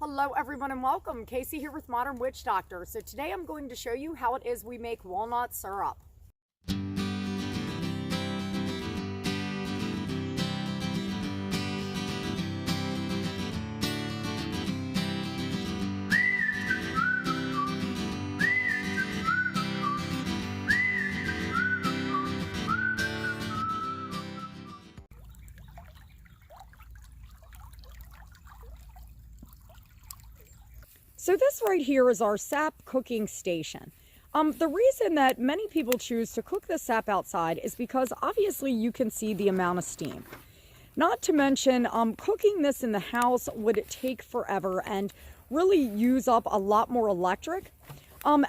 Hello everyone and welcome. Casey here with Modern Witch Doctor. So today I'm going to show you how it is we make walnut syrup. So this right here is our sap cooking station. The reason that many people choose to cook the sap outside is because obviously you can see the amount of steam. Not to mention, cooking this in the house would take forever and really use up a lot more electric.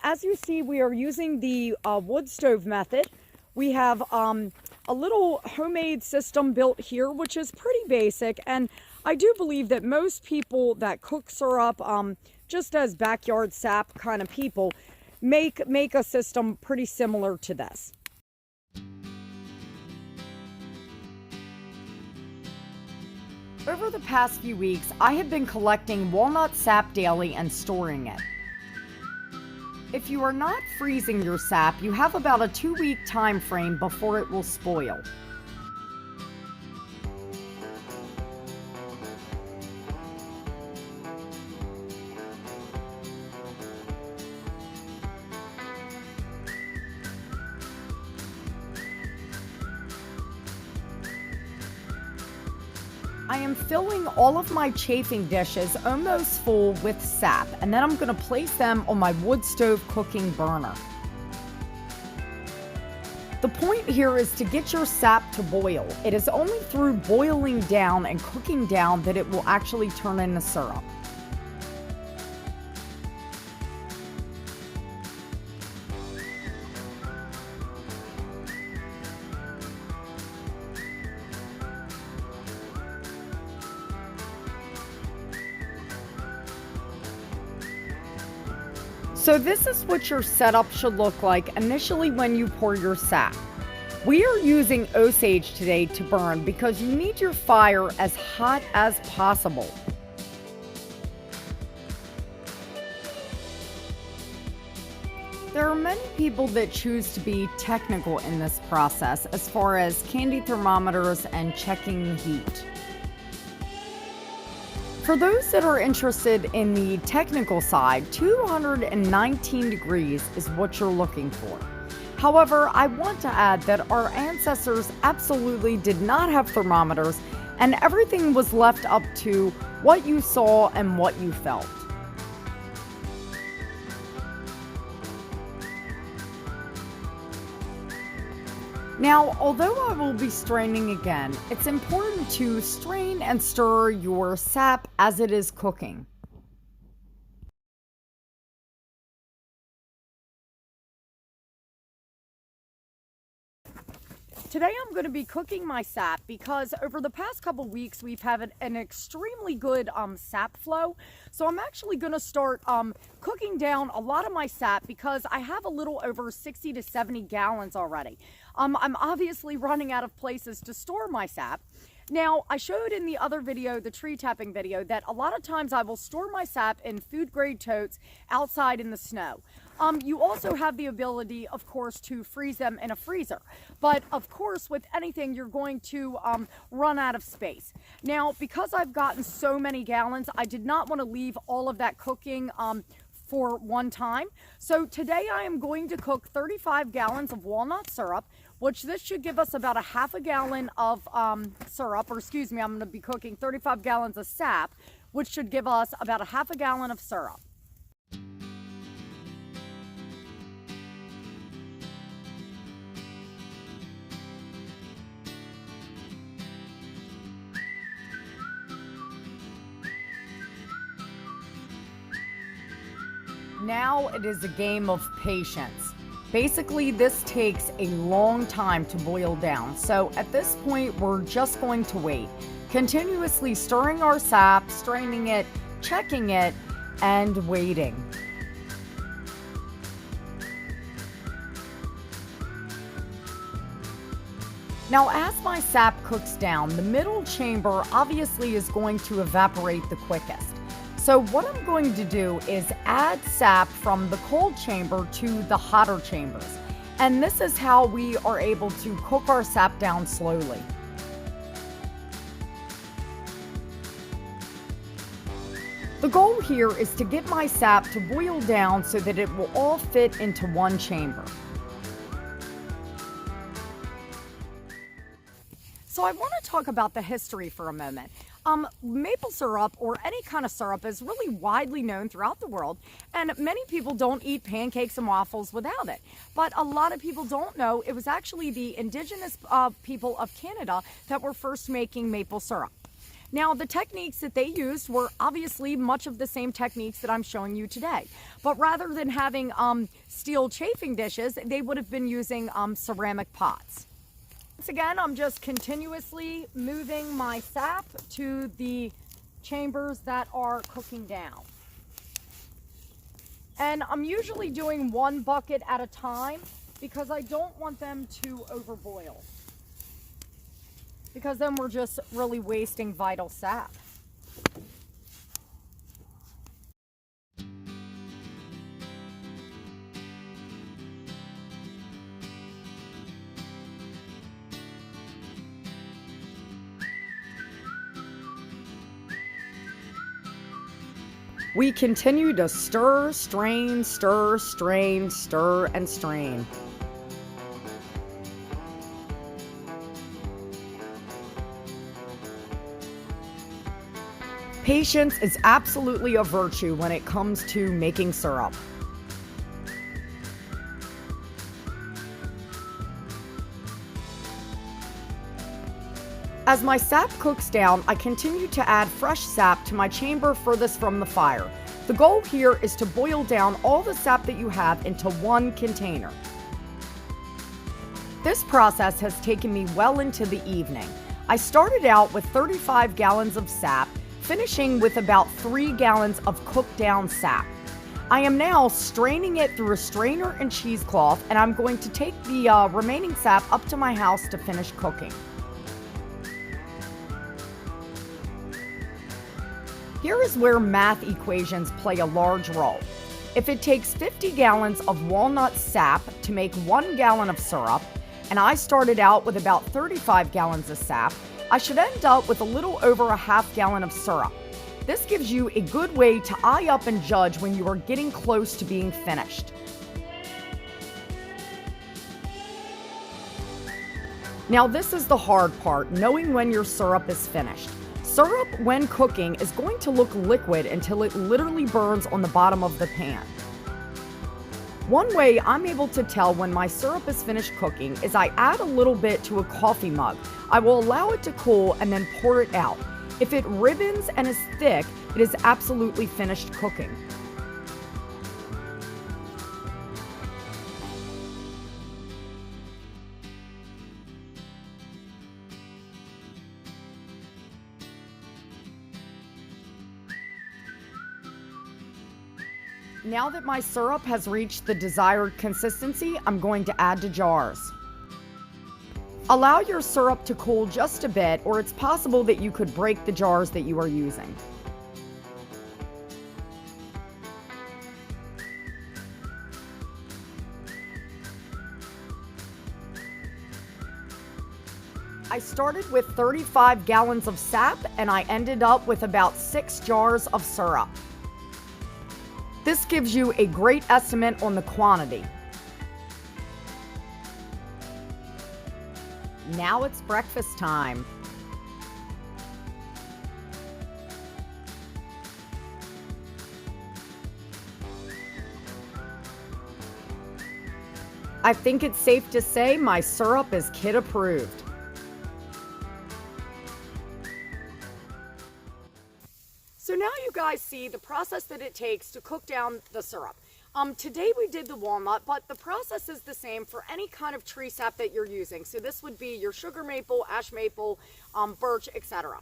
As you see, we are using the wood stove method. We have a little homemade system built here, which is pretty basic. And I do believe that most people that cook syrup, just as backyard sap kind of people, make a system pretty similar to this. Over the past few weeks, I have been collecting walnut sap daily and storing it. If you are not freezing your sap, you have about a 2-week time frame before it will spoil. I am filling all of my chafing dishes almost full with sap, and then I'm going to place them on my wood stove cooking burner. The point here is to get your sap to boil. It is only through boiling down and cooking down that it will actually turn into syrup. So this is what your setup should look like initially when you pour your sap. We are using Osage today to burn because you need your fire as hot as possible. There are many people that choose to be technical in this process as far as candy thermometers and checking the heat. For those that are interested in the technical side, 219 degrees is what you're looking for. However, I want to add that our ancestors absolutely did not have thermometers, and everything was left up to what you saw and what you felt. Now, although I will be straining again, it's important to strain and stir your sap as it is cooking. Today I'm going to be cooking my sap because over the past couple weeks we've had an extremely good sap flow. So I'm actually going to start cooking down a lot of my sap because I have a little over 60 to 70 gallons already. I'm obviously running out of places to store my sap. Now, I showed in the other video, the tree tapping video, that a lot of times I will store my sap in food grade totes outside in the snow. You also have the ability, of course, to freeze them in a freezer. But of course, with anything, you're going to run out of space. Now, because I've gotten so many gallons, I did not want to leave all of that cooking for one time. So today I am going to cook 35 gallons of walnut syrup, which this should give us about a half a gallon of syrup, or excuse me, I'm going to be cooking 35 gallons of sap, which should give us about a half a gallon of syrup. Now it is a game of patience. Basically, this takes a long time to boil down. So at this point, we're just going to wait, continuously stirring our sap, straining it, checking it, and waiting. Now, as my sap cooks down, the middle chamber obviously is going to evaporate the quickest. So what I'm going to do is add sap from the cold chamber to the hotter chambers. And this is how we are able to cook our sap down slowly. The goal here is to get my sap to boil down so that it will all fit into one chamber. So I want to talk about the history for a moment. Maple syrup, or any kind of syrup, is really widely known throughout the world, and many people don't eat pancakes and waffles without it. But a lot of people don't know it was actually the indigenous people of Canada that were first making maple syrup. Now, the techniques that they used were obviously much of the same techniques that I'm showing you today. But rather than having steel chafing dishes, they would have been using ceramic pots. Once again, I'm just continuously moving my sap to the chambers that are cooking down. And I'm usually doing one bucket at a time because I don't want them to overboil, because then we're just really wasting vital sap. We continue to stir, strain, stir, strain, stir, and strain. Patience is absolutely a virtue when it comes to making syrup. As my sap cooks down, I continue to add fresh sap to my chamber furthest from the fire. The goal here is to boil down all the sap that you have into one container. This process has taken me well into the evening. I started out with 35 gallons of sap, finishing with about 3 gallons of cooked down sap. I am now straining it through a strainer and cheesecloth, and I'm going to take the remaining sap up to my house to finish cooking. Here is where math equations play a large role. If it takes 50 gallons of walnut sap to make 1 gallon of syrup, and I started out with about 35 gallons of sap, I should end up with a little over a half gallon of syrup. This gives you a good way to eye up and judge when you are getting close to being finished. Now this is the hard part, knowing when your syrup is finished. Syrup, when cooking, is going to look liquid until it literally burns on the bottom of the pan. One way I'm able to tell when my syrup is finished cooking is I add a little bit to a coffee mug. I will allow it to cool and then pour it out. If it ribbons and is thick, it is absolutely finished cooking. Now that my syrup has reached the desired consistency, I'm going to add to jars. Allow your syrup to cool just a bit, or it's possible that you could break the jars that you are using. I started with 35 gallons of sap, and I ended up with about 6 jars of syrup. This gives you a great estimate on the quantity. Now it's breakfast time. I think it's safe to say my syrup is kid approved. So now you guys see the process that it takes to cook down the syrup. Today we did the walnut, but the process is the same for any kind of tree sap that you're using. So this would be your sugar maple, ash maple, birch, etc.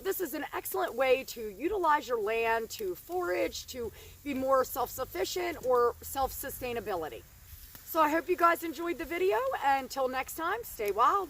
This is an excellent way to utilize your land, to forage, to be more self-sufficient or self-sustainability. So I hope you guys enjoyed the video. Until next time, stay wild.